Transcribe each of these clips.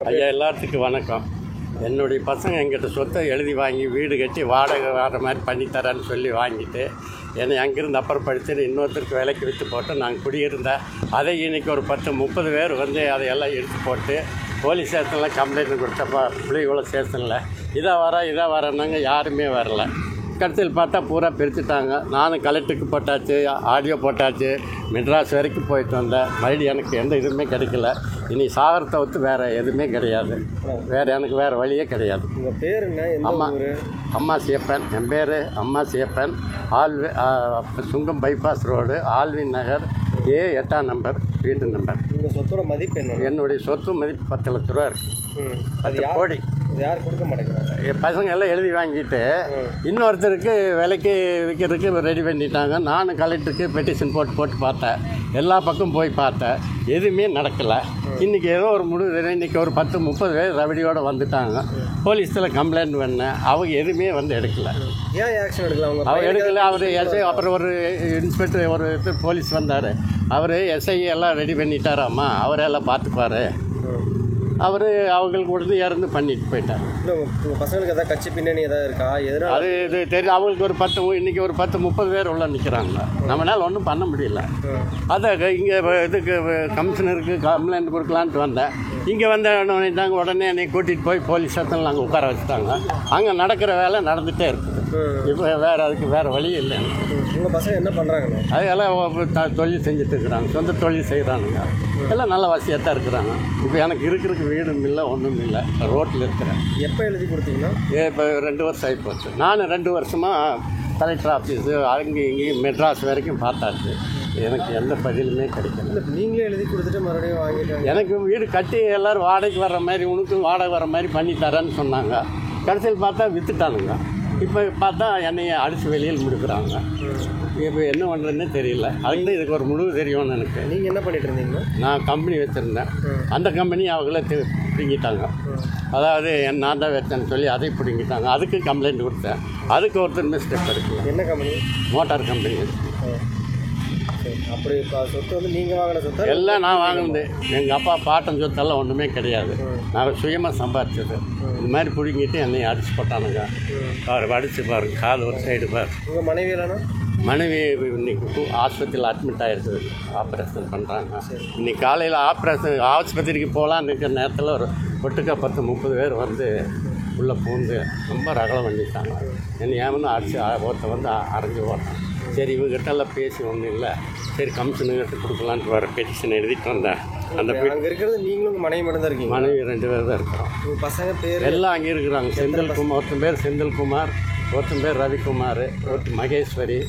ஐயா, எல்லாத்துக்கும் வணக்கம். என்னுடைய பசங்க எங்கிட்ட சொத்தை எழுதி வாங்கி வீடு கட்டி வாடகை வர மாதிரி பண்ணித்தரேன்னு சொல்லி வாங்கிட்டு என்னை அங்கேருந்து அப்புறப்படுத்தி இன்னொருத்தருக்கு விலைக்கு விற்று போட்டு நாங்கள் குடியிருந்தேன். அதை இன்றைக்கி ஒரு 10-30 பேர் வந்து அதையெல்லாம் எடுத்து போட்டு போலீஸ் ஸ்டேஷனில் கம்ப்ளைண்ட் கொடுத்தப்போ புலிகுளம் ஸ்டேஷனில் இதை வரேன்னாங்க. யாருமே வரல. கடைசியில் பார்த்தா பூரா பிரிச்சுட்டாங்க. நானும் கலெக்டருக்கு போட்டாச்சு, ஆடியோ போட்டாச்சு, மெட்ராஸ் வரைக்கும் போயிட்டு வந்தேன். மறுபடியும் எனக்கு எந்த இதுவுமே கிடைக்கல. இனி சாகரத்தை விட்டு வேறு எதுவுமே கிடையாது. எனக்கு வேறு வழியே கிடையாது. உங்கள் பேர் என்ன? அம்மா சியப்பன். என் பேர் Amma Siyappan. Sungam bypass road, Alvin Nagar, A 8ஆம் நம்பர், வீட்டு நம்பர். உங்கள் சொத்தோட மதிப்பு என்ன? என்னுடைய சொத்து மதிப்பு 10 லட்ச ரூபா இருக்குது. 10 கோடி. யார் கொடுக்க மாட்டேங்கிறாங்க? என் பசங்க எல்லாம் எழுதி வாங்கிட்டு இன்னொருத்தருக்கு விலைக்கு விற்கிறதுக்கு ரெடி பண்ணிட்டாங்க. நானும் கலெக்டருக்கு பெட்டிஷன் போட்டு பார்த்தேன். எல்லா பக்கம் போய் பார்த்தேன். எதுவுமே நடக்கலை. இன்றைக்கி ஏதோ ஒரு முடிவு. இன்றைக்கி ஒரு 10-30 பேர் ரவடியோடு வந்துட்டாங்க. போலீஸில் கம்ப்ளைண்ட் பண்ணேன். அவங்க எதுவுமே வந்து எடுக்கலை. ஏன் ஆக்ஷன் எடுக்கல? அவங்க எடுக்கலை. அவர் எஸ்ஐ, அப்புறம் ஒரு இன்ஸ்பெக்டர், ஒரு போலீஸ் வந்தார். அவர் எஸ்ஐ எல்லாம் ரெடி பண்ணிட்டாராம்மா, அவரெல்லாம் பார்த்துப்பார். அவங்களுக்கு கொடுத்து இறந்து பண்ணிட்டு போயிட்டார். உங்கள் பசங்களுக்கு எதாவது கட்சி பின்னணி எதாவது இருக்கா? அது இது தெரியும். அவங்களுக்கு ஒரு இன்றைக்கி ஒரு 10-30 பேர் உள்ள நிற்கிறாங்க. நம்மளால் ஒன்றும் பண்ண முடியல. அதை இங்கே இதுக்கு கமிஷனருக்கு கம்ப்ளைண்ட் கொடுக்கலான்ட்டு வந்தேன். இங்கே வந்தாங்க. உடனே என்னை கூட்டிகிட்டு போய் போலீஸ் ஸ்டேஷனில் அங்கே உட்கார வச்சுட்டாங்க. அங்கே நடக்கிற வேலை நடந்துகிட்டே இருக்குது. இப்போ அதுக்கு வேறு வழி இல்லை. உங்கள் பசங்க என்ன பண்ணுறாங்க? அதெல்லாம் தொழில் செஞ்சுட்டு இருக்கிறாங்க. சொந்த தொழில் செய்கிறானுங்க. எல்லாம் நல்ல வசதியாக தான் இருக்கிறாங்க. இப்போ எனக்கு இருக்கிறதுக்கு வீடும் இல்லை, ஒன்றும் இல்லை. ரோட்டில் இருக்கிறேன். எப்போ எழுதி கொடுத்தீங்கன்னா? இப்போ 2 வருஷம் ஆகி போச்சு. நான் 2 வருஷமாக கலெக்டர் ஆஃபீஸு இங்கேயும் மெட்ராஸ் வரைக்கும் பார்த்தாச்சு. எனக்கு எந்த பதிலுமே கிடைக்கல. நீங்களே எழுதி கொடுத்துட்டு மறுபடியும் வாங்கிட்டாங்க. எனக்கு வீடு கட்டி எல்லோரும் வாடகைக்கு வர்ற மாதிரி, உனக்கும் வாடகை வர மாதிரி பண்ணி தரேன்னு சொன்னாங்க. கடைசியில் பார்த்தா விற்றுட்டானுங்க. இப்போ பார்த்தா என்னையை அடித்து வெளியில் முடிக்கிறாங்க. இப்போ என்ன பண்ணுறதுன்னு தெரியல. அதுக்கு தான் இதுக்கு ஒரு முடிவு தெரியும்னு எனக்கு. நீங்கள் என்ன பண்ணிட்டு இருந்தீங்க? நான் கம்பெனி வச்சுருந்தேன். அந்த கம்பெனி அவங்கள பிடிங்கிட்டாங்க. அதாவது நான் தான் வச்சேன்னு சொல்லி அதை பிடிங்கிட்டாங்க. அதுக்கு கம்ப்ளைண்ட் கொடுத்தேன். அதுக்கு ஒருத்தர் மிஸ்டேக் இருக்குது. என்ன கம்பெனி? Motor company. அப்படி இப்போ சொத்து வந்து நீங்கள் வாங்கின சொத்து எல்லாம் நான் வாங்கினது. எங்கள் அப்பா பாட்டன் சொத்தெல்லாம் ஒன்றுமே கிடையாது. நான் சுயமாக சம்பாதிச்சது. இந்த மாதிரி பிடிங்கிட்டு என்னை அடிச்சு போட்டானுங்க. அடிச்சு பாருங்க, காது ஒரு சைடு பாரு. உங்கள் மனைவி இல்லைன்னா? மனைவி இன்னைக்கு ஆஸ்பத்திரியில் அட்மிட் ஆகிருக்குது. ஆப்ரேஷன் பண்ணுறாங்க. இன்னைக்கு காலையில் ஆஸ்பத்திரிக்கு போகலான்னு இருக்கிற நேரத்தில் ஒரு ஒட்டுக்கா 10-30 பேர் வந்து உள்ளே பூந்து ரொம்ப ரகலம் பண்ணிட்டாங்க. என்னை ஏமன்னு அடிச்சு ஒருத்த வந்து அரைஞ்சி ஓட்டான். சரி, இவங்ககிட்டலாம் பேசி ஒன்றும் இல்லை. சரி, கமிஷனுக்கிட்ட கொடுக்கலான்ட்டு வர பெட்டிஷன் எழுதிட்டு வந்தேன். அந்த அங்கே இருக்கிறது நீங்களும் மனைவி மட்டும் தான் இருக்கீங்க? மனைவி 2 பேர் தான் இருக்கிறோம். உங்கள் பசங்க பேர் எல்லாம் அங்கே இருக்கிறாங்க. ஒருத்தன் பேர் செந்தில்குமார், ஒருத்தன் பேர் ரவிக்குமார், ஒருத்தர் மகேஸ்வரி,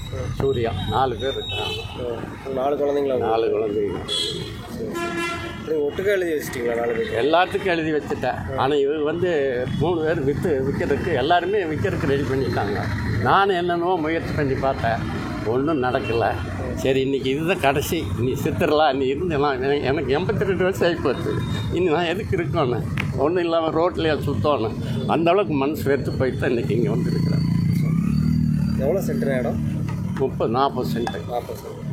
சூர்யா. 4 பேர் இருக்கிறாங்க. 4 குழந்தைங்களா? 4 குழந்தைங்க. ஒட்டுக்கா எழுதி வச்சிட்டிங்களா? 4 பேர் எல்லாத்துக்கும் எழுதி வச்சுட்டேன். ஆனால் இவங்க வந்து 3 பேர் விற்கிறதுக்கு எல்லாருமே விற்கிறதுக்கு ரெடி பண்ணிட்டாங்க. நான் என்னென்னவோ முயற்சி பண்ணி பார்த்தேன். ஒன்றும் நடக்கலை. சரி, இன்றைக்கி இதுதான் கடைசி. நீ சித்திரலாம், நீ இருந்தெல்லாம் எனக்கு 82 வயசு ஆகிப்போச்சு. இனி நான் எதுக்கு இருக்கணும்? ஒன்றும் இல்லாமல் ரோட்லேயே சுற்றணும். அந்தளவுக்கு மனசு வெறுத்து போயிட்டு தான் இன்றைக்கி இங்கே வந்துருக்கிறேன். எவ்வளோ சென்ட் இடம்? 30-40 சென்ட். 40 சென்ட்.